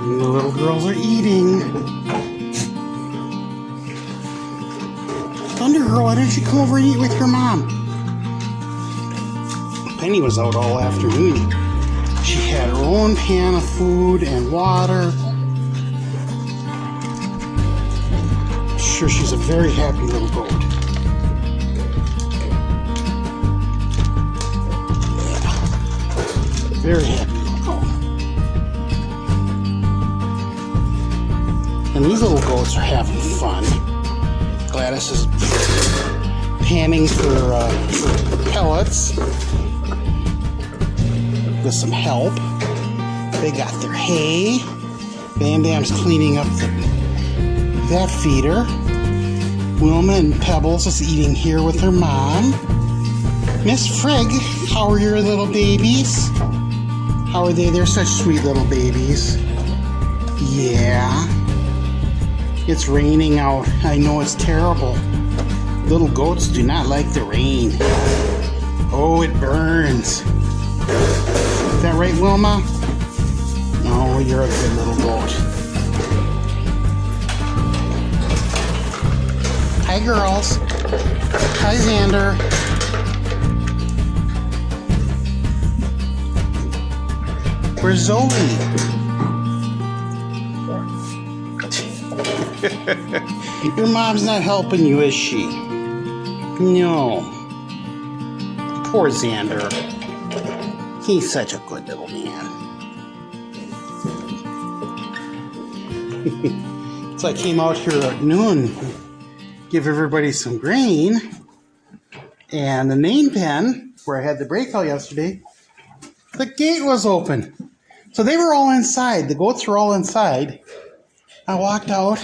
And the little girls are eating. Thunder Girl, why don't you come over and eat with your mom? Penny was out all afternoon. She had her own pan of food and water. Sure, she's a very happy little goat. Yeah. Very happy little goat. And these little goats are having fun. Gladys is panning for pellets with some help. They got their hay. Bam Bam's cleaning up that feeder. Wilma and Pebbles is eating here with her mom. Miss Frigg, how are your little babies? How are they? They're such sweet little babies. Yeah. It's raining out. I know it's terrible. Little goats do not like the rain. Oh, it burns. Is that right, Wilma? Oh, you're a good little goat. Hi, girls. Hi, Xander. Where's Zoe? Your mom's not helping you, is she? No. Poor Xander. He's such a good little man. So I came out here at noon, give everybody some grain, and the main pen, where I had the breakout yesterday, the gate was open. So they were all inside. The goats were all inside. I walked out,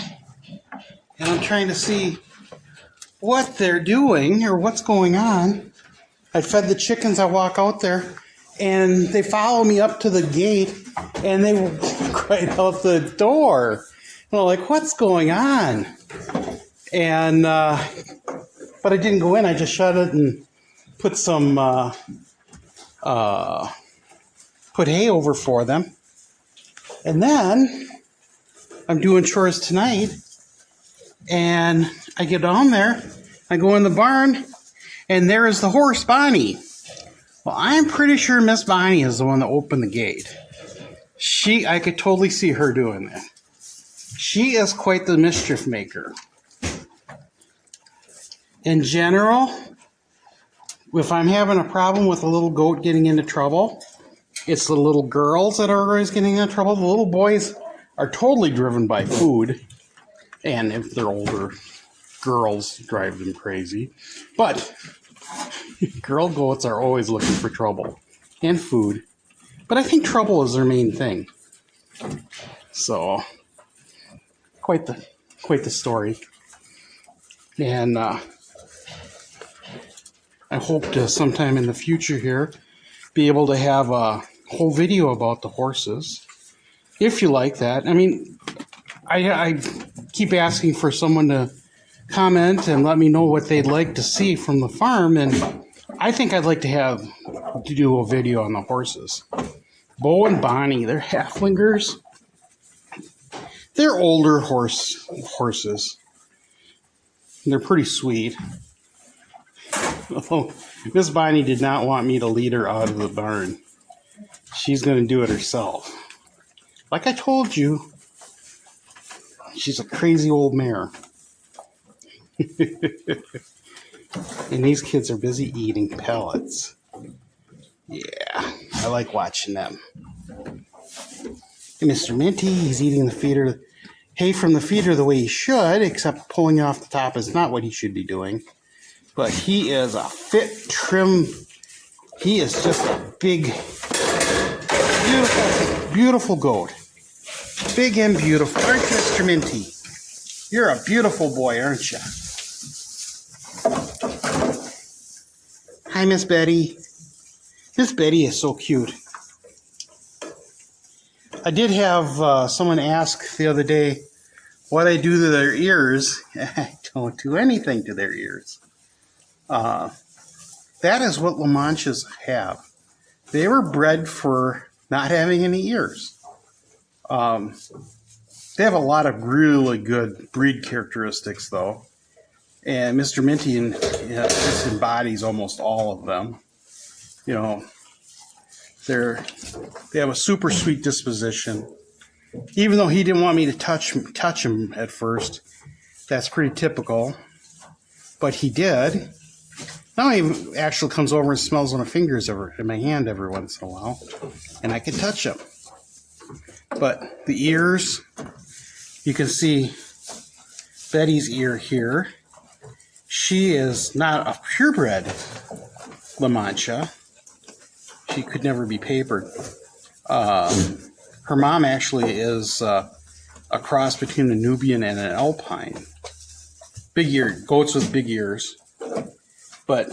and I'm trying to see what they're doing or what's going on. I fed the chickens. I walk out there, and they follow me up to the gate, and they walk right out the door. And I'm like, what's going on? And but I didn't go in. I just shut it and put some put hay over for them. And then I'm doing chores tonight, and I get down there. I go in the barn, and there is the horse, Bonnie. Well, I'm pretty sure Miss Bonnie is the one that opened the gate. I could totally see her doing that. She is quite the mischief maker. In general, if I'm having a problem with a little goat getting into trouble, it's the little girls that are always getting into trouble. The little boys are totally driven by food. And if they're older, girls drive them crazy. But girl goats are always looking for trouble and food. But I think trouble is their main thing. So, quite the story. And I hope to sometime in the future here be able to have a whole video about the horses. If you like that. I mean, I keep asking for someone to comment and let me know what they'd like to see from the farm, and I think I'd like to do a video on the horses. Bo and Bonnie, they're halflingers. They're older horses. They're pretty sweet. Although Miss Bonnie did not want me to lead her out of the barn. She's going to do it herself. Like I told you, she's a crazy old mare. And these kids are busy eating pellets. Yeah, I like watching them. And Mr. Minty, he's eating the hay from the feeder the way he should, except pulling it off the top is not what he should be doing. But he is a fit, trim, he is just a big, beautiful, beautiful goat. Big and beautiful. Aren't you, Mr. Minty? You're a beautiful boy, aren't you? Hi, Miss Betty. Miss Betty is so cute. I did have someone ask the other day what I do to their ears. I don't do anything to their ears. that is what La Manchas have. They were bred for not having any ears. They have a lot of really good breed characteristics, though. And Mr. Minty just embodies almost all of them. You know, they have a super sweet disposition. Even though he didn't want me to touch him at first, that's pretty typical. But he did. Now he actually comes over and smells my fingers in my hand every once in a while, and I can touch him. But the ears, you can see Betty's ear here. She is not a purebred La Mancha. She could never be papered. Her mom actually is a cross between a Nubian and an Alpine. Big ear, goats with big ears. But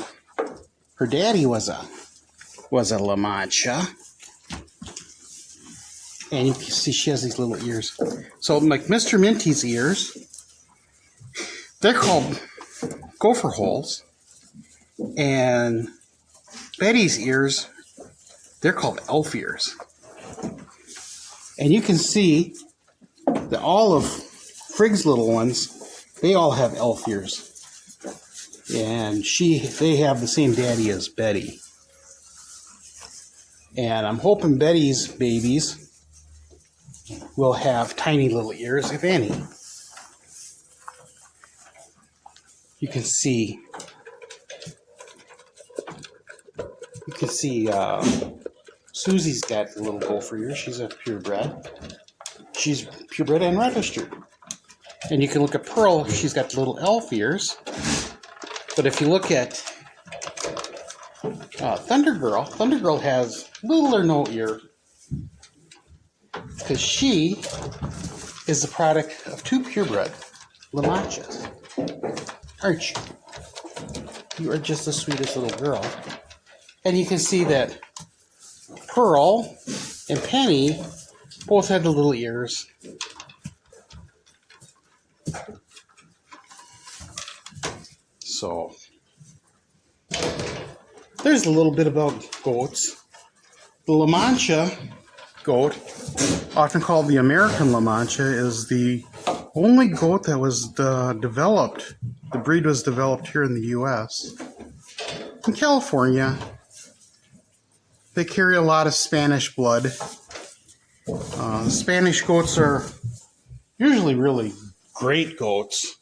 her daddy was a La Mancha. And you can see she has these little ears. So like Mr. Minty's ears, they're called gopher holes. And Betty's ears, they're called elf ears. And you can see that all of Frigg's little ones, they all have elf ears. And they have the same daddy as Betty. And I'm hoping Betty's babies will have tiny little ears, if any. You can see Susie's got the little gopher ears. She's a purebred. She's purebred and registered. And you can look at Pearl. She's got the little elf ears. But if you look at Thunder Girl has little or no ear. Because she is the product of two purebred La Manchas. Aren't you? You are just the sweetest little girl. And you can see that Pearl and Penny both had the little ears. So, there's a little bit about goats. The La Mancha goat, often called the American La Mancha, is the only goat that was developed. The breed was developed here in the U.S. In California, they carry a lot of Spanish blood. Spanish goats are usually really great goats.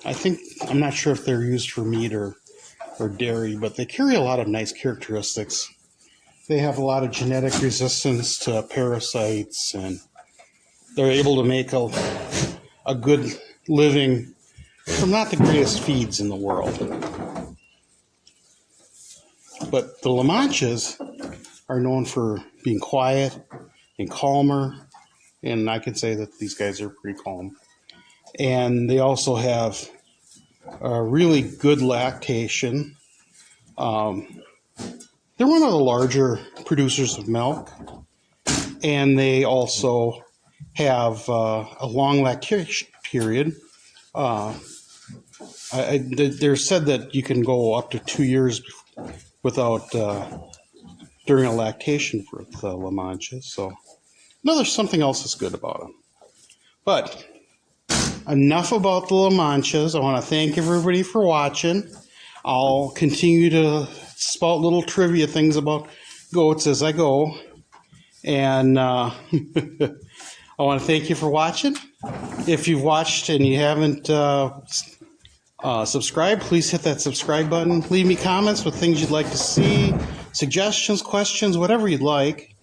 I'm not sure if they're used for meat or dairy, but they carry a lot of nice characteristics. They have a lot of genetic resistance to parasites, and they're able to make a good living from not the greatest feeds in the world. But the La Manchas are known for being quiet and calmer, and I can say that these guys are pretty calm. And they also have a really good lactation. They're one of the larger producers of milk, and they also have a long lactation period. They're said that you can go up to 2 years without during a lactation for the La Manchas. So, there's something else that's good about them. But enough about the La Manchas. I want to thank everybody for watching. I'll continue to spout little trivia things about goats as I go. And I want to thank you for watching. If you've watched and you haven't subscribed, please hit that subscribe button. Leave me comments with things you'd like to see, suggestions, questions, whatever you'd like.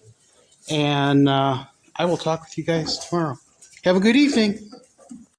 And I will talk with you guys tomorrow. Have a good evening.